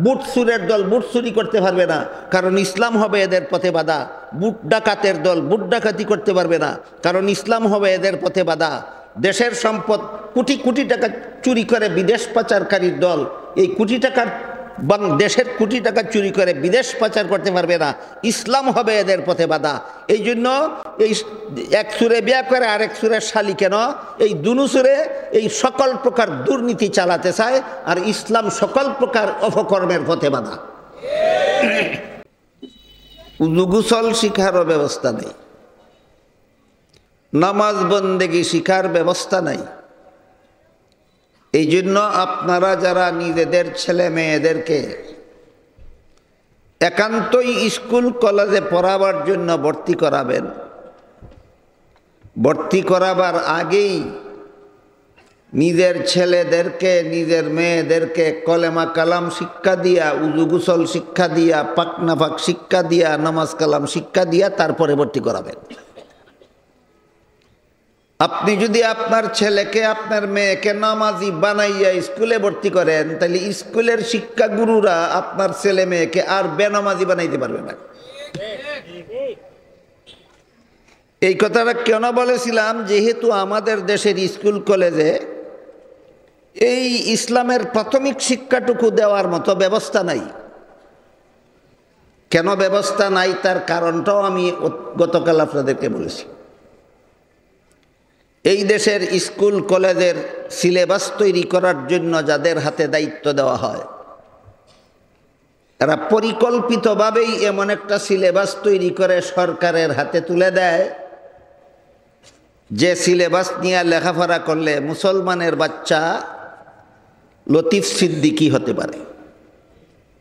বুট চুরের দল বুট চুরি করতে পারবে না, কারণ ইসলাম হবে এদের পথে বাধা। বুট ডাকাতের দল বুট ডাকাতি করতে পারবে না, কারণ ইসলাম হবে এদের পথে বাধা। দেশের সম্পদ কোটি কোটি টাকা চুরি করে বিদেশ পাচারকারীর দল এই কোটি টাকার দেশের কোটি টাকা চুরি করে বিদেশ পাচার করতে পারবে না, ইসলাম হবে এদের পথে বাধা। এই জন্য এই এক সুরে বিয়া করে আরেক সুরের শালি কেন, এই দুনু সুরে এই সকল প্রকার দুর্নীতি চালাতে চায়, আর ইসলাম সকল প্রকার অপকর্মের পথে বাধা। উযু গোসল শিখারও ব্যবস্থা নেই, নামাজ বন্দেগী শিখার ব্যবস্থা নাই। এই জন্য আপনারা যারা নিজেদের ছেলে মেয়েদেরকে একান্তই স্কুল কলেজে পড়াবার জন্য ভর্তি করাবেন, ভর্তি করাবার আগেই নিজের ছেলেদেরকে নিজের মেয়েদেরকে কলেমা কালাম শিক্ষা দিয়া, উযু গোসল শিক্ষা দিয়া, পাক নাফাক শিক্ষা দিয়া, নামাজ কালাম শিক্ষা দিয়া তারপরে ভর্তি করাবেন। আপনি যদি আপনার ছেলেকে আপনার মেয়েকে নামাজি বানাইয়া স্কুলে ভর্তি করেন, তাহলে স্কুলের শিক্ষাগুরুরা আপনার ছেলে মেয়েকে আর বেনামাজি বানাইতে পারবে না। এই কথাটা কেন বলেছিলাম, যেহেতু আমাদের দেশের স্কুল কলেজে এই ইসলামের প্রাথমিক শিক্ষাটুকু দেওয়ার মতো ব্যবস্থা নাই। কেন ব্যবস্থা নাই তার কারণটাও আমি গতকাল আপনাদেরকে বলেছি। এই দেশের স্কুল কলেজের সিলেবাস তৈরি করার জন্য যাদের হাতে দায়িত্ব দেওয়া হয়, এরা পরিকল্পিতভাবেই এমন একটা সিলেবাস তৈরি করে সরকারের হাতে তুলে দেয়, যে সিলেবাস নিয়ে লেখাপড়া করলে মুসলমানের বাচ্চা লতিফ সিদ্দিকী হতে পারে,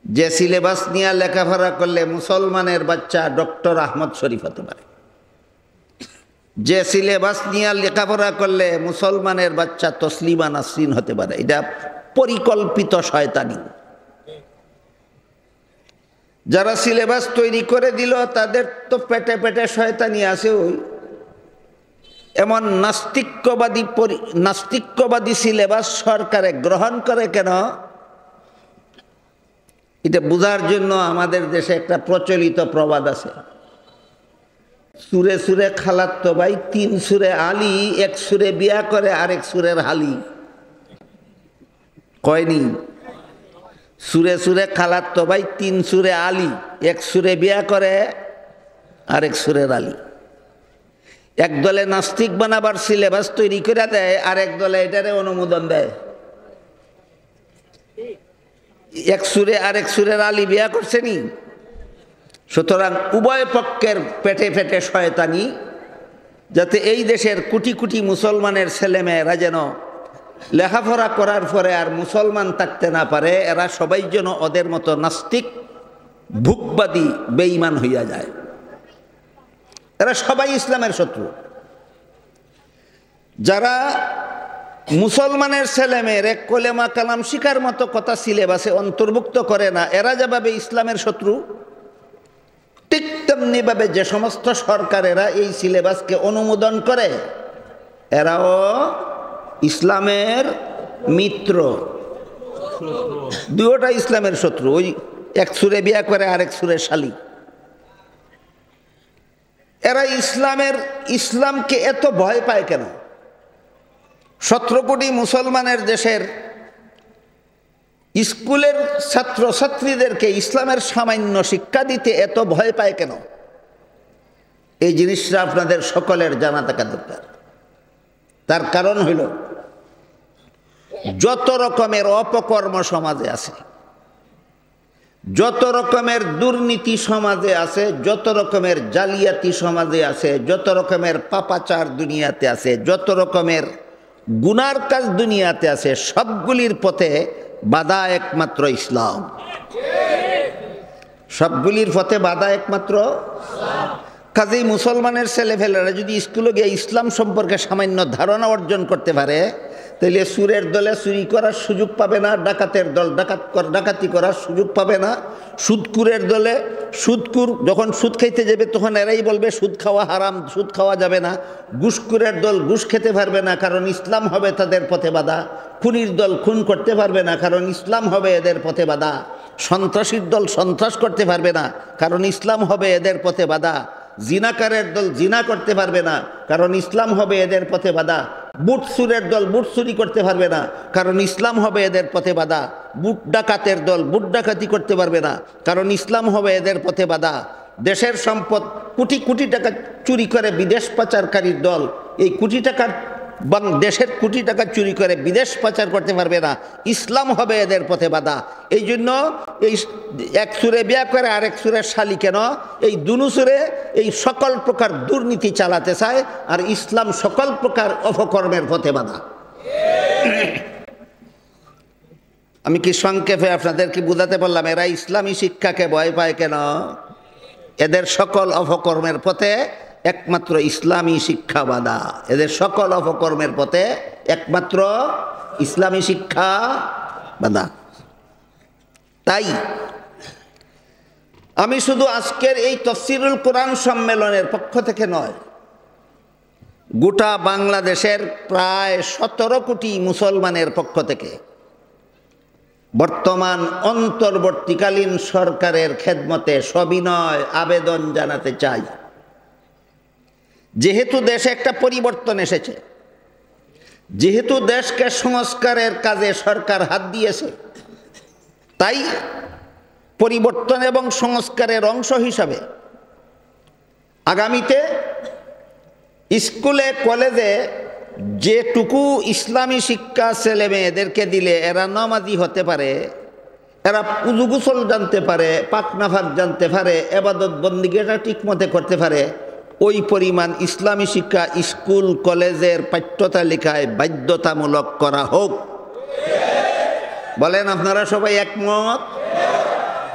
যে সিলেবাস নিয়ে লেখাপড়া করলে মুসলমানের বাচ্চা ডক্টর আহমদ শরীফ হতে পারে, যে সিলেবাস নিয়ে লেখাপড়া করলে মুসলমানের বাচ্চা তসলিমা নাসরিন হতে পারে। এটা পরিকল্পিত শয়তানি। যারা সিলেবাস তৈরি করে দিল তাদের তো পেটে পেটে শয়তানি আছে। ওই এমন নাস্তিক্যবাদী সিলেবাস সরকারে গ্রহণ করে কেন, এটা বোঝার জন্য আমাদের দেশে একটা প্রচলিত প্রবাদ আছে, সুরে সুরে খালাতো ভাই তিন সুরে আলী, এক সুরে বিয়া করে আরেক সুরের হালি। কয়নি? সুরে সুরে খালাতো ভাই তিন সুরে আলী, এক সুরে বিয়া করে আরেক সুরের আলী। এক দলে নাস্তিক বানাবার সিলেবাস তৈরি করে দেয়, আরেক দলে এটারে অনুমোদন দেয়। এক সুরে আরেক সুরের আলী বিয়া করছে নি। সুতরাং উভয় পক্ষের পেটে পেটে শয়তানি, যাতে এই দেশের কোটি কোটি মুসলমানের ছেলেমেয়েরা যেন লেখাপড়া করার পরে আর মুসলমান থাকতে না পারে, এরা সবাই যেন ওদের মতো নাস্তিক ভুকবাদী বেঈমান হইয়া যায়। এরা সবাই ইসলামের শত্রু। যারা মুসলমানের ছেলেমেয়েরে কলেমা কালাম শিখার মতো কথা সিলেবাসে অন্তর্ভুক্ত করে না, এরা যেভাবে ইসলামের শত্রু, ঠিক তেমনিভাবে যে সমস্ত সরকারেরা এই সিলেবাসকে অনুমোদন করে এরাও ইসলামের মিত্র। দুইটা ইসলামের শত্রু। ওই এক সুরে বিয়া করে আরেক সুরে শালি। এরা ইসলামকে এত ভয় পায় কেন? 17 কোটি মুসলমানের দেশের স্কুলের ছাত্রছাত্রীদেরকে ইসলামের সামান্য শিক্ষা দিতে এত ভয় পায় কেন? এই জিনিসটা আপনাদের সকলের জানা থাকা দরকার। তার কারণ হইল, যত রকমের অপকর্ম সমাজে আছে, যত রকমের দুর্নীতি সমাজে আছে, যত রকমের জালিয়াতি সমাজে আছে, যত রকমের পাপাচার দুনিয়াতে আছে, যত রকমের গুনার কাজ দুনিয়াতে আছে, সবগুলির পথে বাধা একমাত্র ইসলাম। সবগুলির পথে বাধা একমাত্র। কাজেই মুসলমানের ছেলেফেলেরা যদি স্কুলে গিয়ে ইসলাম সম্পর্কে সামান্য ধারণা অর্জন করতে পারে, তাহলে সুরের দলে চুরি করার সুযোগ পাবে না, ডাকাতের দল ডাকাতি করার সুযোগ পাবে না, সুদকুরের দলে সুদকুর যখন সুদ খাইতে যাবে তখন এরাই বলবে সুদ খাওয়া হারাম, সুদ খাওয়া যাবে না। ঘুষকুরের দল ঘুষ খেতে পারবে না, কারণ ইসলাম হবে তাদের পথে বাধা। খুনির দল খুন করতে পারবে না, কারণ ইসলাম হবে এদের পথে বাধা। সন্ত্রাসীর দল সন্ত্রাস করতে পারবে না, কারণ ইসলাম হবে এদের পথে বাধা। জিনাকারের দল জিনা করতে পারবে না, কারণ ইসলাম হবে এদের পথে বাধা। বুট চুরের দল বুট চুরি করতে পারবে না, কারণ ইসলাম হবে এদের পথে বাধা। বুট ডাকাতের দল বুট ডাকাতি করতে পারবে না, কারণ ইসলাম হবে এদের পথে বাধা। দেশের সম্পদ কোটি কোটি টাকা চুরি করে বিদেশ পাচারকারীর দল এই কোটি টাকার দেশের কোটি টাকা চুরি করে বিদেশ পাচার করতে পারবে না, ইসলাম হবে এদের পথে বাধা। এই জন্য এই এক সুরে বিয়া করে আরেক সুরের শালি কেন, এই দুনু সুরে এই সকল প্রকার দুর্নীতি চালাতে চায়, আর ইসলাম সকল প্রকার অপকর্মের পথে বাধা। আমি কি সংক্ষেপে আপনাদেরকে বুঝাতে পারলাম? এরা ইসলামী শিক্ষাকে ভয় পায় কেন? এদের সকল অপকর্মের পথে একমাত্র ইসলামী শিক্ষা বাধা। এদের সকল অপকর্মের পথে একমাত্র ইসলামী শিক্ষা বাধা। তাই আমি শুধু আজকের এই তাফসীরুল কোরআন সম্মেলনের পক্ষ থেকে নয়, গোটা বাংলাদেশের প্রায় 17 কোটি মুসলমানের পক্ষ থেকে বর্তমান অন্তর্বর্তীকালীন সরকারের খেদমতে সবিনয় আবেদন জানাতে চাই। যেহেতু দেশে একটা পরিবর্তন এসেছে, যেহেতু দেশকে সংস্কারের কাজে সরকার হাত দিয়েছে, তাই পরিবর্তন এবং সংস্কারের অংশ হিসাবে আগামীতে স্কুলে কলেজে যেটুকু ইসলামী শিক্ষা ছেলে মেয়েদেরকে দিলে এরা নামাজি হতে পারে, এরা উযু গোসল জানতে পারে, পাক নাফাক জানতে পারে, ইবাদত বন্দেগীটা ঠিকমতো করতে পারে, ওই পরিমাণ ইসলামী শিক্ষা স্কুল কলেজের পাঠ্যতালিকায় বাধ্যতামূলক করা হোক। বলেন আপনারা সবাই একমত?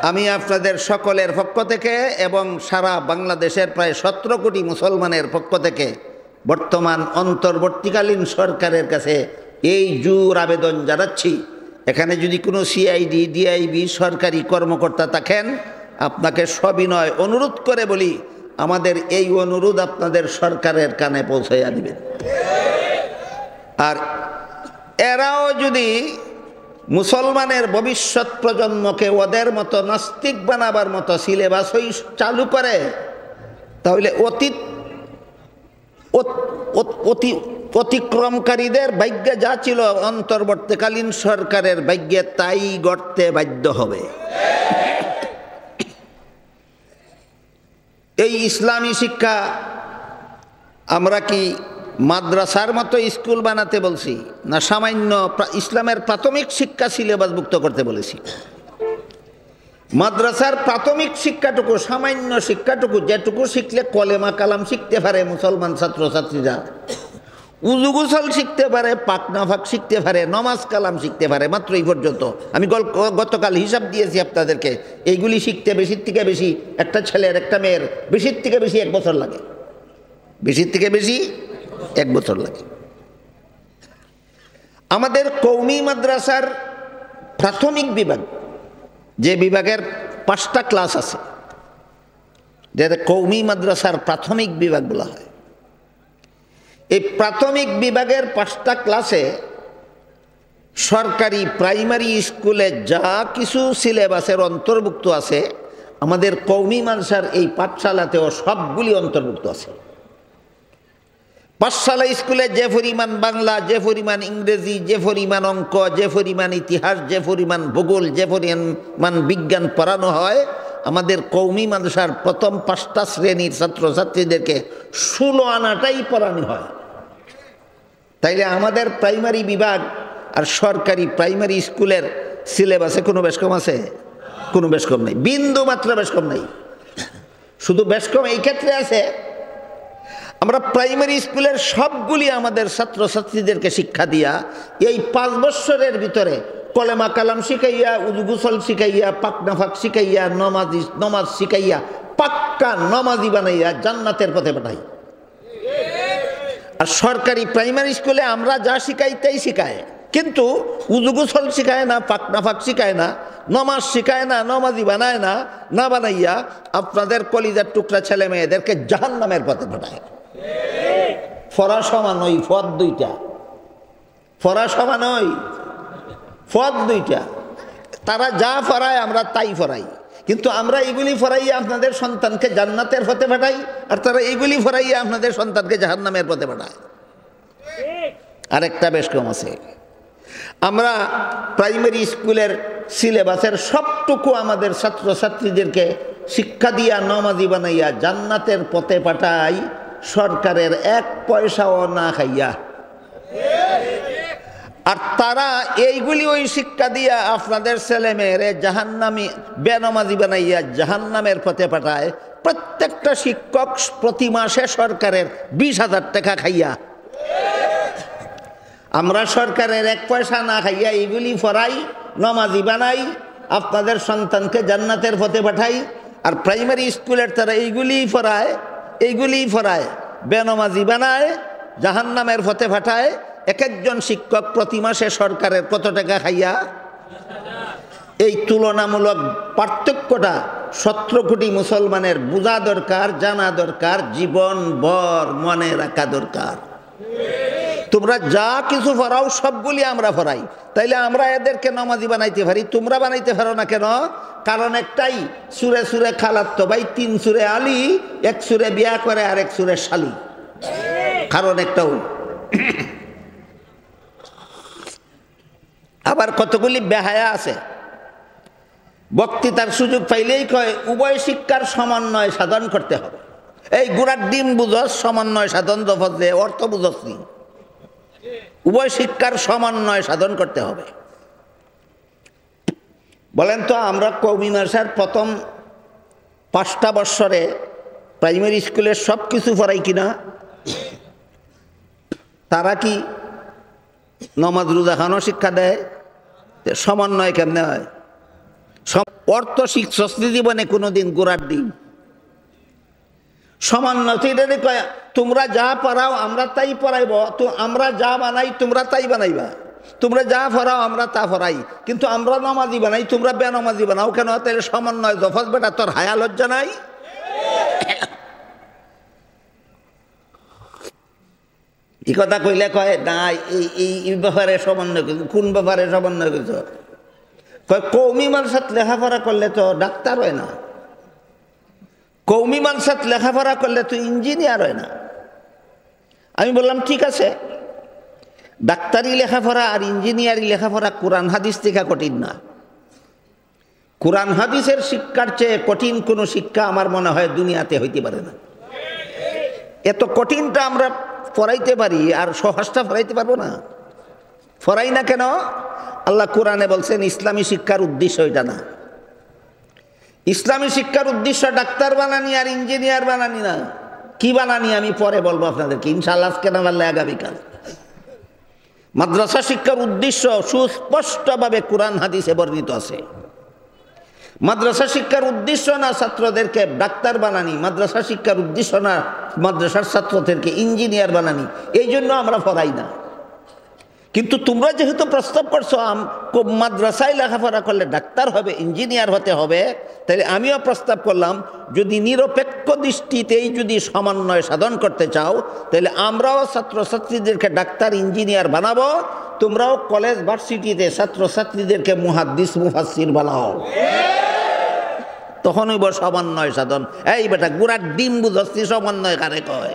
আমি আপনাদের সকলের পক্ষ থেকে এবং সারা বাংলাদেশের প্রায় 17 কোটি মুসলমানের পক্ষ থেকে বর্তমান অন্তর্বর্তীকালীন সরকারের কাছে এই জোর আবেদন জানাচ্ছি। এখানে যদি কোনো সিআইডি ডিআইবি সরকারি কর্মকর্তা থাকেন, আপনাকে সবিনয় অনুরোধ করে বলি, আমাদের এই অনুরোধ আপনাদের সরকারের কানে পৌঁছাইয়া দিবেন। আর এরাও যদি মুসলমানের ভবিষ্যৎ প্রজন্মকে ওদের মতো নাস্তিক বানাবার মতো সিলেবাসই চালু করে, তাহলে অতিক্রমকারীদের ভাগ্যে যা ছিল অন্তর্বর্তীকালীন সরকারের ভাগ্যে তাই গড়তে বাধ্য হবে। এই ইসলামী শিক্ষা আমরা কি মাদ্রাসার মতো স্কুল বানাতে বলছি, না সামান্য ইসলামের প্রাথমিক শিক্ষা সিলেবাসভুক্ত করতে বলেছি? মাদ্রাসার প্রাথমিক শিক্ষাটুকু, সামান্য শিক্ষাটুকু, যেটুকু শিখলে কলেমা কালাম শিখতে পারে মুসলমান ছাত্রছাত্রীরা, উযু গোসল শিখতে পারে, পাক নাফাক শিখতে পারে, নমাজ কালাম শিখতে পারে, মাত্র এই পর্যন্ত। আমি গতকাল হিসাব দিয়েছি আপনাদেরকে, এইগুলি শিখতে বেশির থেকে বেশি একটা ছেলের একটা মেয়ের বেশির থেকে বেশি 1 বছর লাগে, বেশির থেকে বেশি 1 বছর লাগে। আমাদের কওমি মাদ্রাসার প্রাথমিক বিভাগ, যে বিভাগের 5টা ক্লাস আছে, যেটা কওমি মাদ্রাসার প্রাথমিক বিভাগ বলা হয়, এই প্রাথমিক বিভাগের 5টা ক্লাসে সরকারি প্রাইমারি স্কুলে যা কিছু সিলেবাসের অন্তর্ভুক্ত আছে, আমাদের কওমি মাদ্রাসার এই পাঠশালাতেও সবগুলি অন্তর্ভুক্ত আছে। পাঠশালা স্কুলে যে পরিমাণ বাংলা, যে পরিমাণ ইংরেজি, যে পরিমাণ অঙ্ক, যে পরিমাণ ইতিহাস, যে পরিমাণ ভূগোল, যে পরিমাণ বিজ্ঞান পড়ানো হয়, আমাদের কওমি মাদ্রাসার প্রথম 5টা শ্রেণীর ছাত্রছাত্রীদেরকে 16 আনাটাই পড়ানো হয়। তাইলে আমাদের প্রাইমারি বিভাগ আর সরকারি প্রাইমারি স্কুলের সিলেবাসে কোনো বেশ কম আছে? কোনো বেশ কম নেই, বিন্দু মাত্র বেশ কম নেই। শুধু বেশ কম এই ক্ষেত্রে আছে, আমরা প্রাইমারি স্কুলের সবগুলি আমাদের ছাত্রছাত্রীদেরকে শিক্ষা দিয়া এই 5 বছরের ভিতরে কলেমা কালাম শিখাইয়া, উযু গোসল শিখাইয়া, পাক নাফাক শিখাইয়া, নমাজ শিখাইয়া পাক্কা নমাজি বানাইয়া জান্নাতের পথে পাঠাই। আর সরকারি প্রাইমারি স্কুলে আমরা যা শিখাই তাই শিখায়, কিন্তু উযু গোসল শিখায় না, পাক নাফাক শিখায় না, নমাজ শিখায় না, নমাজি বানায় না, না বানাইয়া আপনাদের কলিজার টুকরা ছেলে মেয়েদেরকে জাহান্নামের পথে পাঠায়। ফরা সমান ওই পথ 2টা, ফরা সমান ওই পথ 2টা। তারা যা ফরায় আমরা তাই ফরাই, কিন্তু আমরা এইগুলি ফরাইয়া আপনাদের সন্তানকে জান্নাতের পথে পাঠাই, আর তারা এইগুলি ফরাইয়া আপনাদের সন্তানকে জাহান্নামের পথে পাঠায়। আরেকটা বেশ কম আছে, আমরা প্রাইমারি স্কুলের সিলেবাসের সবটুকু আমাদের ছাত্রছাত্রীদেরকে শিক্ষা দিয়া নমাজি বানাইয়া জান্নাতের পথে পাঠাই সরকারের 1 পয়সাও না খাইয়া। আর তারা এইগুলি ওই শিক্ষা দিয়া আপনাদের ছেলে মেয়েরে জাহান্নামী বেনমাজি বানাইয়া জাহান্নামের পথে পাঠায়। প্রত্যেকটা শিক্ষক প্রতি মাসে সরকারের 20,000 টাকা খাইয়া। আমরা সরকারের 1 পয়সা না খাইয়া এইগুলি ফরাই, নমাজি বানাই, আপনাদের সন্তানকে জান্নাতের পথে পাঠাই। আর প্রাইমারি স্কুলের তারা এইগুলি ফরায়, বেনমাজি বানায়, জাহান্নামের পথে পাঠায়। এক একজন শিক্ষক প্রতি মাসে সরকারের কত টাকা খাইয়া? এই তুলনামূলক পার্থক্যটা 17 কোটি মুসলমানের বোঝা দরকার, জানা দরকার, জীবন ভর মনে রাখা দরকার। তোমরা যা কিছু ফরাও সবগুলি আমরা ফরাই, তাইলে আমরা এদেরকে নমাজি বানাইতে পারি, তোমরা বানাইতে পারো না কেন? কারণ একটাই, সুরে সুরে খালাতো ভাই, 3 সুরে আলী, 1 সুরে বিয়া করে আর 1 সুরে শালি। কারণ একটাও। আবার কতগুলি বেহায়া আছে, বক্তৃতার সুযোগ পাইলেই কয় উভয় শিক্ষার সমন্বয় সাধন করতে হবে। এই গুড়ার ডিম বুঝস, সমন্বয় সাধন দফজে অর্থ বুঝস নি। উভয় শিক্ষার সমন্বয় সাধন করতে হবে। বলেন তো, আমরা কওমি মাদ্রাসার প্রথম 5টা বৎসরে প্রাইমারি স্কুলের সব কিছু পড়াই কিনা? তারা কি নমাজ রোজা খানো শিক্ষা দেয়? সমন্বয় কেমনে হয়? অর্থ শিক্ষক জীবনে কোনোদিন গোড়ার দিন সমন্বয় কয় তোমরা যা পড়াও আমরা তাই পড়াইব, তো আমরা যা বানাই তোমরা তাই বানাইবা, তোমরা যা পড়াও আমরা তা পড়াই, কিন্তু আমরা নমাজি বানাই তোমরা বেনমাজি বানাও কেন? তাহলে সমন্বয় দফাস বেটা, তোর হায়া লজ্জা নাই? এই কথা কইলে কয় না এই ব্যাপারে সমন্বয় করছো। কোন ব্যাপারে সমন্বয় করছো? কয় কৌমি মাদ্রাসাত লেখাপড়া করলে তো ডাক্তার হয় না, কৌমি মাদ্রাসাত লেখাপড়া করলে তো ইঞ্জিনিয়ার হয় না। আমি বললাম ঠিক আছে, ডাক্তারি লেখাপড়া আর ইঞ্জিনিয়ারিং লেখাপড়া কোরআন হাদিস থেকে কঠিন না। কোরআন হাদিসের শিক্ষার চেয়ে কঠিন কোনো শিক্ষা আমার মনে হয় দুনিয়াতে হইতে পারে না। এত কঠিনটা আমরা পড়াইতে পারি, আর সহজটা পড়াইতে পারবো না। পড়াই না কেন? আল্লাহ কোরআনে বলছেন ইসলামী শিক্ষার উদ্দেশ্য এটা না। ইসলামী শিক্ষার উদ্দেশ্য ডাক্তার বানানি আর ইঞ্জিনিয়ার বানানি না। কি বানানি আমি পরে বলবো আপনাদেরকে, ইনশাআল্লাহ, আজকে না পারলে আগামীকাল। মাদ্রাসা শিক্ষার উদ্দেশ্য সুস্পষ্টভাবে কোরআন হাদিসে বর্ণিত আছে। মাদ্রাসা শিক্ষার উদ্দেশ্য না ছাত্রদেরকে ডাক্তার বানানি, মাদ্রাসা শিক্ষার উদ্দেশ্য না মাদ্রাসার ছাত্রদেরকে ইঞ্জিনিয়ার বানানি, এই জন্য আমরা পড়াই না। কিন্তু তোমরা যেহেতু প্রস্তাব করছো মাদ্রাসায় লেখাপড়া করলে ডাক্তার হবে, ইঞ্জিনিয়ার হতে হবে, তাহলে আমিও প্রস্তাব করলাম যদি নিরপেক্ষ দৃষ্টিতেই যদি সমন্বয় সাধন করতে চাও, তাহলে আমরাও ছাত্রছাত্রীদেরকে ডাক্তার ইঞ্জিনিয়ার বানাবো, তোমরাও কলেজ ভার্সিটিতে ছাত্রছাত্রীদেরকে মুহাদ্দিস মুফাসসির বানাও। তখন হইব সমন্বয় সাধন। এই বেটা গুড়ার ডিম বুঝছি সমন্বয় কারে কয়?